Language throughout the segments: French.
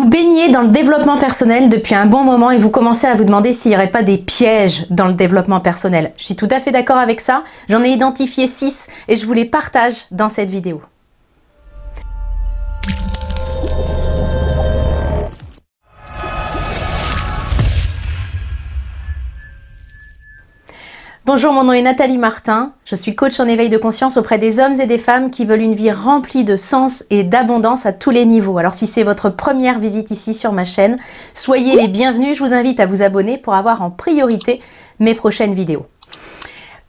Vous baignez dans le développement personnel depuis un bon moment et vous commencez à vous demander s'il n'y aurait pas des pièges dans le développement personnel. Je suis tout à fait d'accord avec ça. J'en ai identifié 6 et je vous les partage dans cette vidéo. Bonjour, mon nom est Nathalie Martin, je suis coach en éveil de conscience auprès des hommes et des femmes qui veulent une vie remplie de sens et d'abondance à tous les niveaux. Alors si c'est votre première visite ici sur ma chaîne, soyez les bienvenus, je vous invite à vous abonner pour avoir en priorité mes prochaines vidéos.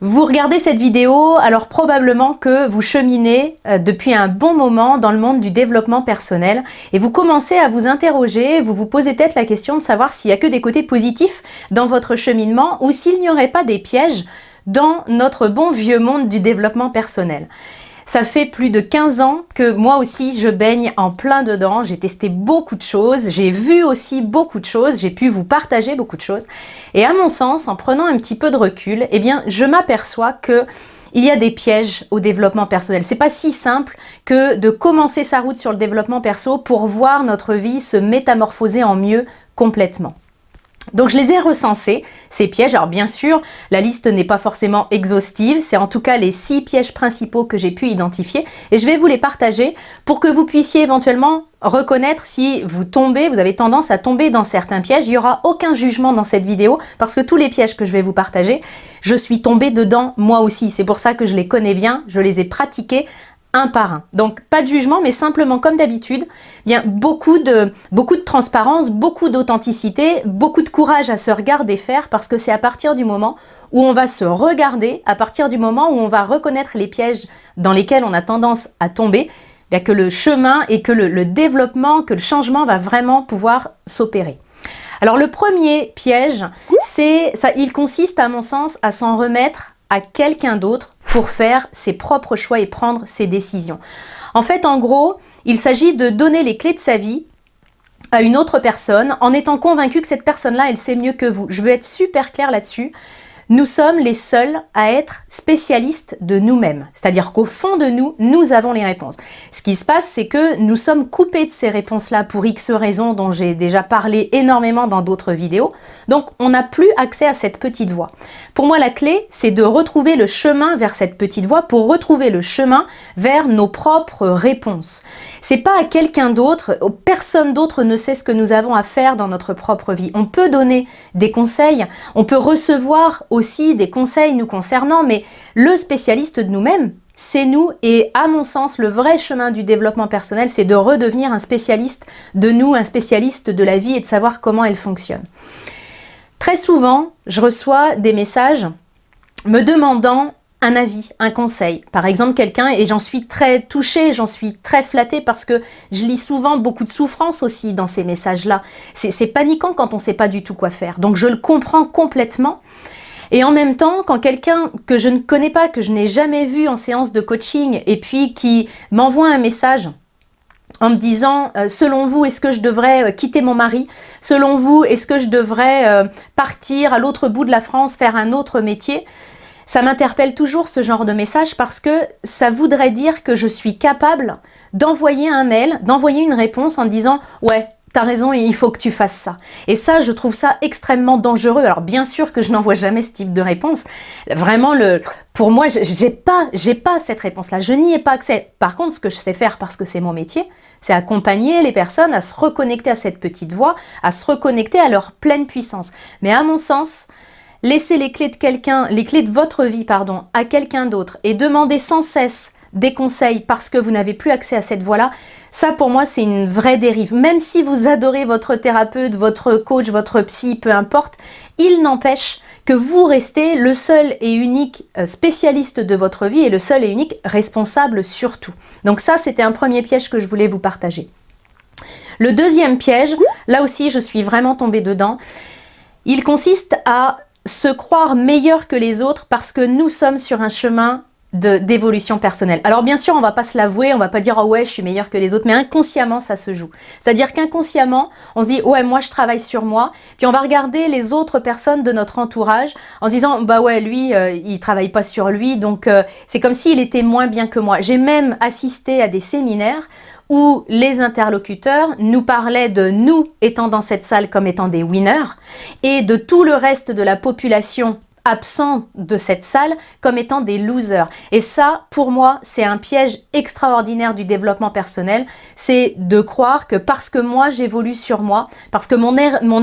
Vous regardez cette vidéo, alors probablement que vous cheminez depuis un bon moment dans le monde du développement personnel et vous commencez à vous interroger, vous vous posez peut-être la question de savoir s'il n'y a que des côtés positifs dans votre cheminement ou s'il n'y aurait pas des pièges dans notre bon vieux monde du développement personnel. Ça fait plus de 15 ans que moi aussi je baigne en plein dedans, j'ai testé beaucoup de choses, j'ai vu aussi beaucoup de choses, j'ai pu vous partager beaucoup de choses. Et à mon sens, en prenant un petit peu de recul, eh bien, je m'aperçois que il y a des pièges au développement personnel. C'est pas si simple que de commencer sa route sur le développement perso pour voir notre vie se métamorphoser en mieux complètement. Donc je les ai recensés, ces pièges. Alors bien sûr, la liste n'est pas forcément exhaustive, c'est en tout cas les 6 pièges principaux que j'ai pu identifier et je vais vous les partager pour que vous puissiez éventuellement reconnaître si vous avez tendance à tomber dans certains pièges. Il n'y aura aucun jugement dans cette vidéo parce que tous les pièges que je vais vous partager, je suis tombée dedans moi aussi. C'est pour ça que je les connais bien, je les ai pratiqués un par un. Donc pas de jugement, mais simplement comme d'habitude, bien beaucoup de transparence, beaucoup d'authenticité, beaucoup de courage à se regarder faire parce que c'est à partir du moment où on va se regarder, à partir du moment où on va reconnaître les pièges dans lesquels on a tendance à tomber, bien que le chemin et que le développement, que le changement va vraiment pouvoir s'opérer. Alors le premier piège, il consiste à mon sens à s'en remettre à quelqu'un d'autre pour faire ses propres choix et prendre ses décisions. En fait, en gros, il s'agit de donner les clés de sa vie à une autre personne en étant convaincu que cette personne-là, elle sait mieux que vous. Je veux être super claire là-dessus. Nous sommes les seuls à être spécialistes de nous-mêmes. C'est-à-dire qu'au fond de nous, nous avons les réponses. Ce qui se passe, c'est que nous sommes coupés de ces réponses-là pour X raisons dont j'ai déjà parlé énormément dans d'autres vidéos. Donc, on n'a plus accès à cette petite voie. Pour moi, la clé, c'est de retrouver le chemin vers cette petite voie pour retrouver le chemin vers nos propres réponses. C'est pas à quelqu'un d'autre, personne d'autre ne sait ce que nous avons à faire dans notre propre vie. On peut donner des conseils, on peut recevoir aussi des conseils nous concernant, mais le spécialiste de nous-mêmes, c'est nous. Et à mon sens, le vrai chemin du développement personnel, c'est de redevenir un spécialiste de nous, un spécialiste de la vie et de savoir comment elle fonctionne. Très souvent, je reçois des messages me demandant un avis, un conseil. Par exemple, quelqu'un, et j'en suis très touchée, j'en suis très flattée parce que je lis souvent beaucoup de souffrance aussi dans ces messages-là. C'est paniquant quand on ne sait pas du tout quoi faire. Donc je le comprends complètement. Et en même temps, quand quelqu'un que je ne connais pas, que je n'ai jamais vu en séance de coaching, et puis qui m'envoie un message en me disant « Selon vous, est-ce que je devrais quitter mon mari ? Selon vous, est-ce que je devrais partir à l'autre bout de la France, faire un autre métier ?» Ça m'interpelle toujours ce genre de message parce que ça voudrait dire que je suis capable d'envoyer un mail, d'envoyer une réponse en disant « Ouais, t'as raison, il faut que tu fasses ça. » Et ça, je trouve ça extrêmement dangereux. Alors bien sûr que je n'envoie jamais ce type de réponse. Vraiment, pour moi, j'ai pas cette réponse-là. Je n'y ai pas accès. Par contre, ce que je sais faire parce que c'est mon métier, c'est accompagner les personnes à se reconnecter à cette petite voix, à se reconnecter à leur pleine puissance. Mais à mon sens, laisser les clés de votre vie, à quelqu'un d'autre et demander sans cesse des conseils parce que vous n'avez plus accès à cette voie-là, ça pour moi c'est une vraie dérive. Même si vous adorez votre thérapeute, votre coach, votre psy, peu importe, il n'empêche que vous restez le seul et unique spécialiste de votre vie et le seul et unique responsable surtout. Donc ça, c'était un premier piège que je voulais vous partager. Le deuxième piège, là aussi je suis vraiment tombée dedans, il consiste à se croire meilleur que les autres parce que nous sommes sur un chemin d'évolution personnelle. Alors bien sûr, on va pas se l'avouer, on va pas dire « Oh ouais, je suis meilleure que les autres », mais inconsciemment, ça se joue. C'est-à-dire qu'inconsciemment, on se dit « Ouais, moi, je travaille sur moi », puis on va regarder les autres personnes de notre entourage en se disant « Bah ouais, lui, il travaille pas sur lui, donc c'est comme s'il était moins bien que moi ». J'ai même assisté à des séminaires où les interlocuteurs nous parlaient de nous étant dans cette salle comme étant des winners et de tout le reste de la population absent de cette salle comme étant des losers. Et ça, pour moi, c'est un piège extraordinaire du développement personnel. C'est de croire que parce que moi, j'évolue sur moi, parce que mon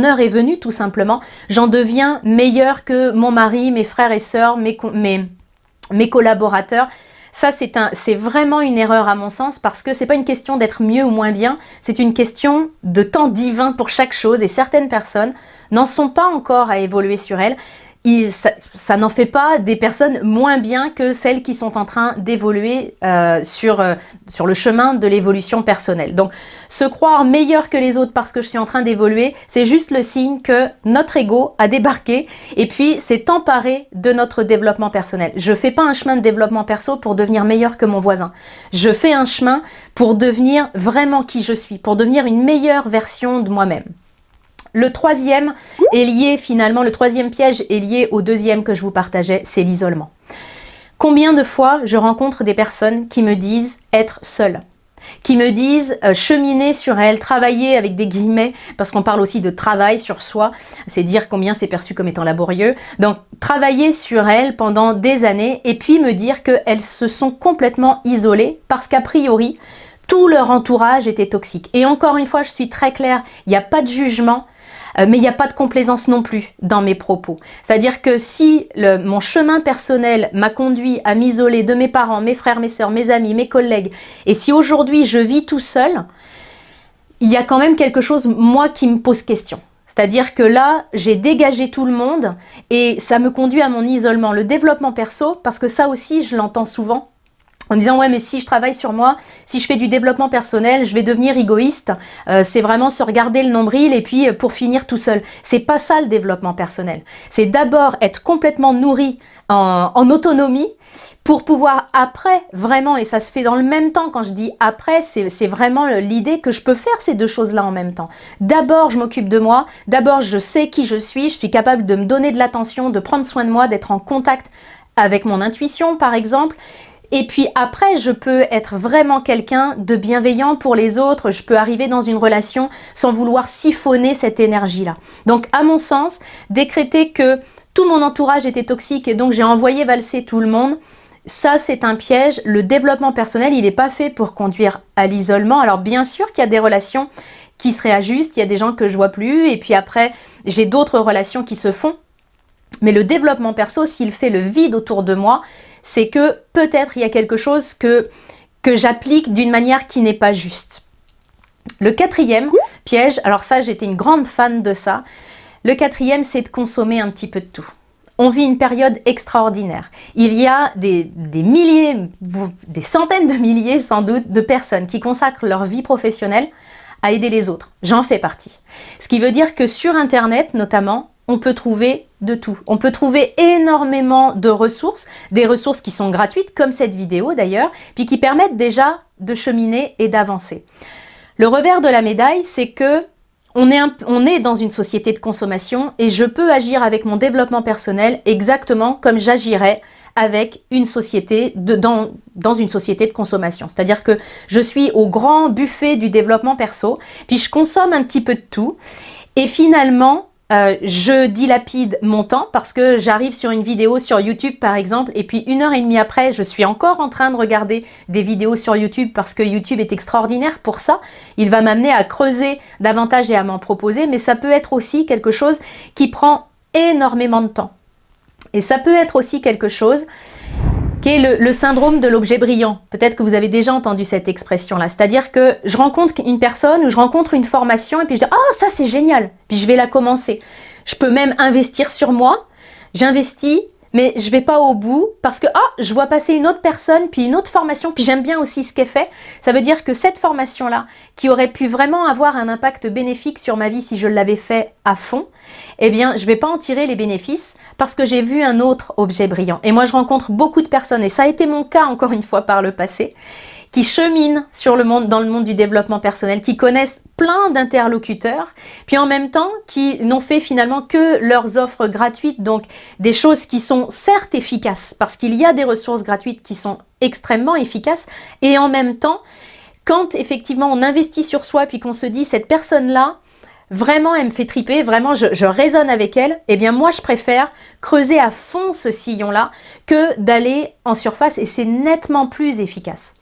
heure est venue, tout simplement, j'en deviens meilleur que mon mari, mes frères et sœurs, mes collaborateurs. Ça, c'est vraiment une erreur à mon sens, parce que c'est pas une question d'être mieux ou moins bien, c'est une question de temps divin pour chaque chose, et certaines personnes n'en sont pas encore à évoluer sur elles. Ça n'en fait pas des personnes moins bien que celles qui sont en train d'évoluer sur le chemin de l'évolution personnelle. Donc, se croire meilleur que les autres parce que je suis en train d'évoluer, c'est juste le signe que notre ego a débarqué et puis s'est emparé de notre développement personnel. Je fais pas un chemin de développement perso pour devenir meilleur que mon voisin. Je fais un chemin pour devenir vraiment qui je suis, pour devenir une meilleure version de moi-même. Le troisième piège est lié au deuxième que je vous partageais, c'est l'isolement. Combien de fois je rencontre des personnes qui me disent être seules, qui me disent cheminer sur elles, travailler avec des guillemets, parce qu'on parle aussi de travail sur soi, c'est dire combien c'est perçu comme étant laborieux. Donc, travailler sur elles pendant des années et puis me dire qu'elles se sont complètement isolées parce qu'a priori, tout leur entourage était toxique. Et encore une fois, je suis très claire, il n'y a pas de jugement, mais il n'y a pas de complaisance non plus dans mes propos. C'est-à-dire que si mon chemin personnel m'a conduit à m'isoler de mes parents, mes frères, mes sœurs, mes amis, mes collègues, et si aujourd'hui je vis tout seul, il y a quand même quelque chose, moi, qui me pose question. C'est-à-dire que là, j'ai dégagé tout le monde et ça me conduit à mon isolement. Le développement perso, parce que ça aussi, je l'entends souvent, en disant ouais mais si je travaille sur moi, si je fais du développement personnel, je vais devenir égoïste, c'est vraiment se regarder le nombril et puis pour finir tout seul. C'est pas ça le développement personnel. C'est d'abord être complètement nourri en autonomie pour pouvoir après vraiment, et ça se fait dans le même temps, quand je dis après, c'est vraiment l'idée que je peux faire ces deux choses-là en même temps. D'abord je m'occupe de moi, d'abord je sais qui je suis capable de me donner de l'attention, de prendre soin de moi, d'être en contact avec mon intuition par exemple. Et puis après, je peux être vraiment quelqu'un de bienveillant pour les autres. Je peux arriver dans une relation sans vouloir siphonner cette énergie-là. Donc, à mon sens, décréter que tout mon entourage était toxique et donc j'ai envoyé valser tout le monde, ça, c'est un piège. Le développement personnel, il n'est pas fait pour conduire à l'isolement. Alors, bien sûr qu'il y a des relations qui se réajustent. Il y a des gens que je vois plus. Et puis après, j'ai d'autres relations qui se font. Mais le développement perso, s'il fait le vide autour de moi, c'est que peut-être il y a quelque chose que j'applique d'une manière qui n'est pas juste. Le quatrième piège, alors ça j'étais une grande fan de ça, le quatrième c'est de consommer un petit peu de tout. On vit une période extraordinaire. Il y a des milliers, des centaines de milliers sans doute de personnes qui consacrent leur vie professionnelle à aider les autres. J'en fais partie. Ce qui veut dire que sur Internet notamment, on peut trouver de tout. On peut trouver énormément de ressources, des ressources qui sont gratuites, comme cette vidéo d'ailleurs, puis qui permettent déjà de cheminer et d'avancer. Le revers de la médaille, c'est que on est dans une société de consommation et je peux agir avec mon développement personnel exactement comme j'agirais avec une société dans une société de consommation. C'est-à-dire que je suis au grand buffet du développement perso, puis je consomme un petit peu de tout et finalement, je dilapide mon temps parce que j'arrive sur une vidéo sur YouTube par exemple et puis 1h30 après, je suis encore en train de regarder des vidéos sur YouTube parce que YouTube est extraordinaire pour ça. Il va m'amener à creuser davantage et à m'en proposer, mais ça peut être aussi quelque chose qui prend énormément de temps. Et ça peut être aussi quelque chose qui est le syndrome de l'objet brillant. Peut-être que vous avez déjà entendu cette expression-là. C'est-à-dire que je rencontre une personne ou je rencontre une formation et puis je dis « Ah, ça c'est génial !» Puis je vais la commencer. Je peux même investir sur moi. J'investis, mais je vais pas au bout parce que je vois passer une autre personne, puis une autre formation, puis j'aime bien aussi ce qu'elle fait. Ça veut dire que cette formation-là, qui aurait pu vraiment avoir un impact bénéfique sur ma vie si je l'avais fait à fond, eh bien, je vais pas en tirer les bénéfices parce que j'ai vu un autre objet brillant. Et moi, je rencontre beaucoup de personnes, et ça a été mon cas encore une fois par le passé, qui cheminent dans le monde du développement personnel, qui connaissent plein d'interlocuteurs, puis en même temps qui n'ont fait finalement que leurs offres gratuites, donc des choses qui sont certes efficaces, parce qu'il y a des ressources gratuites qui sont extrêmement efficaces, et en même temps, quand effectivement on investit sur soi puis qu'on se dit cette personne-là, vraiment elle me fait triper, vraiment je résonne avec elle, eh bien moi je préfère creuser à fond ce sillon-là que d'aller en surface et c'est nettement plus efficace.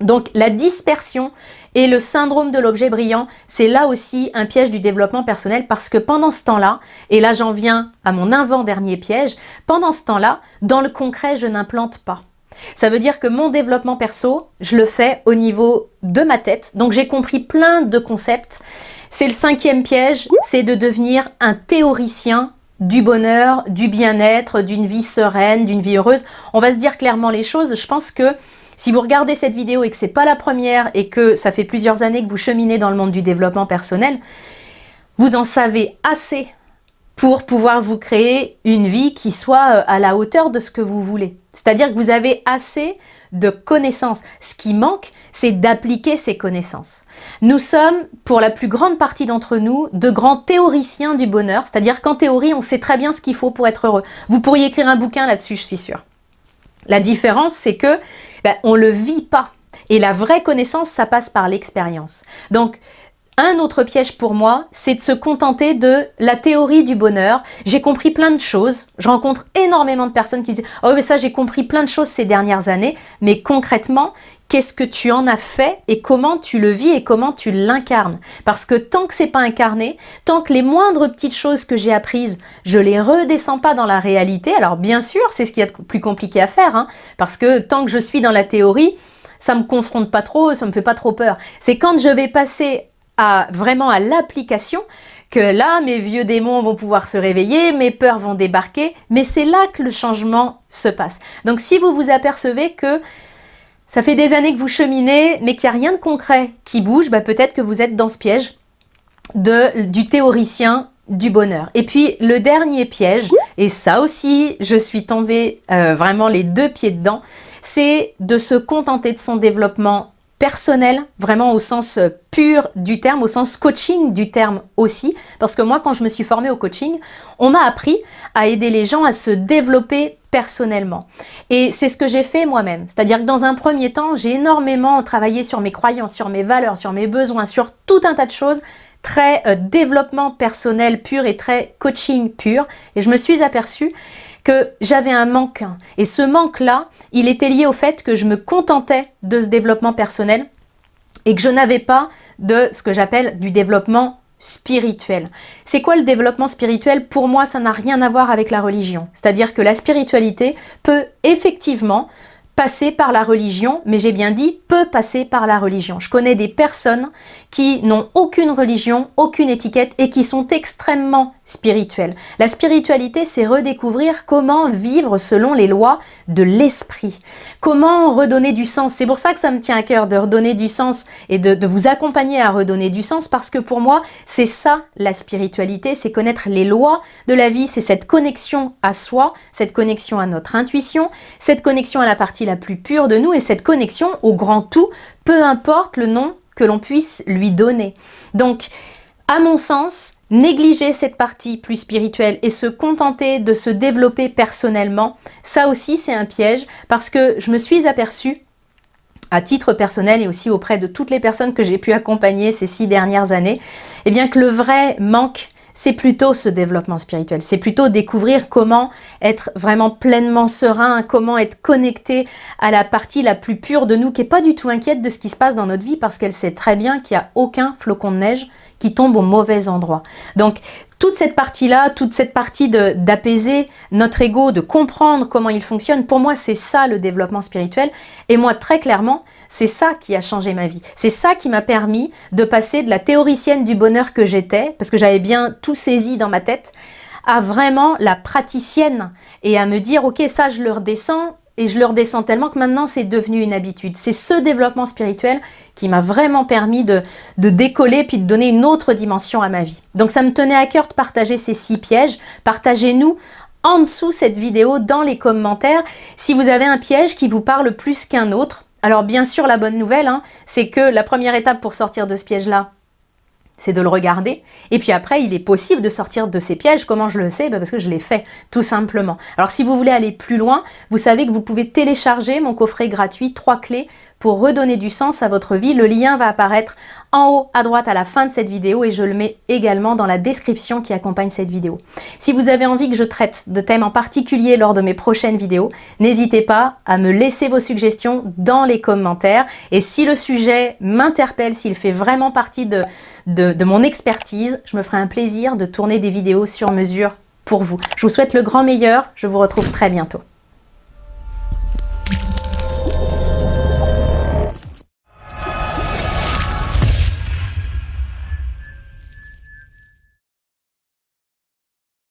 Donc la dispersion et le syndrome de l'objet brillant, c'est là aussi un piège du développement personnel parce que pendant ce temps-là, et là j'en viens à mon avant-dernier piège, pendant ce temps-là, dans le concret, je n'implante pas. Ça veut dire que mon développement perso, je le fais au niveau de ma tête. Donc j'ai compris plein de concepts. C'est le 5e piège, c'est de devenir un théoricien du bonheur, du bien-être, d'une vie sereine, d'une vie heureuse. On va se dire clairement les choses. Je pense que si vous regardez cette vidéo et que c'est pas la première et que ça fait plusieurs années que vous cheminez dans le monde du développement personnel, vous en savez assez pour pouvoir vous créer une vie qui soit à la hauteur de ce que vous voulez. C'est-à-dire que vous avez assez de connaissances. Ce qui manque, c'est d'appliquer ces connaissances. Nous sommes, pour la plus grande partie d'entre nous, de grands théoriciens du bonheur. C'est-à-dire qu'en théorie, on sait très bien ce qu'il faut pour être heureux. Vous pourriez écrire un bouquin là-dessus, je suis sûre. La différence, c'est que on le vit pas. Et la vraie connaissance, ça passe par l'expérience. Donc, un autre piège pour moi, c'est de se contenter de la théorie du bonheur. J'ai compris plein de choses. Je rencontre énormément de personnes qui me disent « Oh, mais ça, j'ai compris plein de choses ces dernières années. » Mais concrètement, qu'est-ce que tu en as fait et comment tu le vis et comment tu l'incarnes? Parce que tant que c'est pas incarné, tant que les moindres petites choses que j'ai apprises, je les redescends pas dans la réalité. Alors bien sûr, c'est ce qu'il y a de plus compliqué à faire, hein, parce que tant que je suis dans la théorie, ça me confronte pas trop, ça me fait pas trop peur. C'est quand je vais passer vraiment à l'application que là, mes vieux démons vont pouvoir se réveiller, mes peurs vont débarquer, mais c'est là que le changement se passe. Donc si vous vous apercevez que ça fait des années que vous cheminez, mais qu'il n'y a rien de concret qui bouge, peut-être que vous êtes dans ce piège du théoricien du bonheur. Et puis le dernier piège, et ça aussi, je suis tombée vraiment les 2 pieds dedans, c'est de se contenter de son développement personnel, vraiment au sens pur du terme, au sens coaching du terme aussi, parce que moi, quand je me suis formée au coaching, on m'a appris à aider les gens à se développer personnellement. Et c'est ce que j'ai fait moi-même. C'est-à-dire que dans un premier temps, j'ai énormément travaillé sur mes croyances, sur mes valeurs, sur mes besoins, sur tout un tas de choses, très développement personnel pur et très coaching pur. Et je me suis aperçue que j'avais un manque. Et ce manque-là, il était lié au fait que je me contentais de ce développement personnel et que je n'avais pas de ce que j'appelle du développement spirituel. C'est quoi le développement spirituel? Pour moi, ça n'a rien à voir avec la religion. C'est-à-dire que la spiritualité peut effectivement passer par la religion, mais j'ai bien dit peut passer par la religion. Je connais des personnes qui n'ont aucune religion, aucune étiquette et qui sont extrêmement spirituelles. La spiritualité, c'est redécouvrir comment vivre selon les lois de l'esprit. Comment redonner du sens. C'est pour ça que ça me tient à cœur de redonner du sens et de vous accompagner à redonner du sens parce que pour moi, c'est ça la spiritualité, c'est connaître les lois de la vie, c'est cette connexion à soi, cette connexion à notre intuition, cette connexion à la partie la plus pure de nous et cette connexion au grand tout, peu importe le nom que l'on puisse lui donner. Donc, à mon sens, négliger cette partie plus spirituelle et se contenter de se développer personnellement, ça aussi c'est un piège parce que je me suis aperçue à titre personnel et aussi auprès de toutes les personnes que j'ai pu accompagner ces 6 dernières années, eh bien que le vrai manque, c'est plutôt ce développement spirituel. C'est plutôt découvrir comment être vraiment pleinement serein, comment être connecté à la partie la plus pure de nous qui n'est pas du tout inquiète de ce qui se passe dans notre vie parce qu'elle sait très bien qu'il n'y a aucun flocon de neige qui tombe au mauvais endroit. Donc, toute cette partie-là, toute cette partie d'apaiser notre ego, de comprendre comment il fonctionne, pour moi, c'est ça le développement spirituel. Et moi, très clairement, c'est ça qui a changé ma vie. C'est ça qui m'a permis de passer de la théoricienne du bonheur que j'étais, parce que j'avais bien tout saisi dans ma tête, à vraiment la praticienne et à me dire, ok, ça, je le redescends. Et je le redescends tellement que maintenant, c'est devenu une habitude. C'est ce développement spirituel qui m'a vraiment permis de décoller puis de donner une autre dimension à ma vie. Donc, ça me tenait à cœur de partager ces 6 pièges. Partagez-nous en dessous cette vidéo dans les commentaires si vous avez un piège qui vous parle plus qu'un autre. Alors, bien sûr, la bonne nouvelle, c'est que la première étape pour sortir de ce piège-là, c'est de le regarder. Et puis après, il est possible de sortir de ces pièges. Comment je le sais? Parce que je l'ai fait, tout simplement. Alors, si vous voulez aller plus loin, vous savez que vous pouvez télécharger mon coffret gratuit 3 clés pour redonner du sens à votre vie. Le lien va apparaître en haut à droite à la fin de cette vidéo et je le mets également dans la description qui accompagne cette vidéo. Si vous avez envie que je traite de thèmes en particulier lors de mes prochaines vidéos, n'hésitez pas à me laisser vos suggestions dans les commentaires. Et si le sujet m'interpelle, s'il fait vraiment partie de mon expertise, je me ferai un plaisir de tourner des vidéos sur mesure pour vous. Je vous souhaite le grand meilleur. Je vous retrouve très bientôt.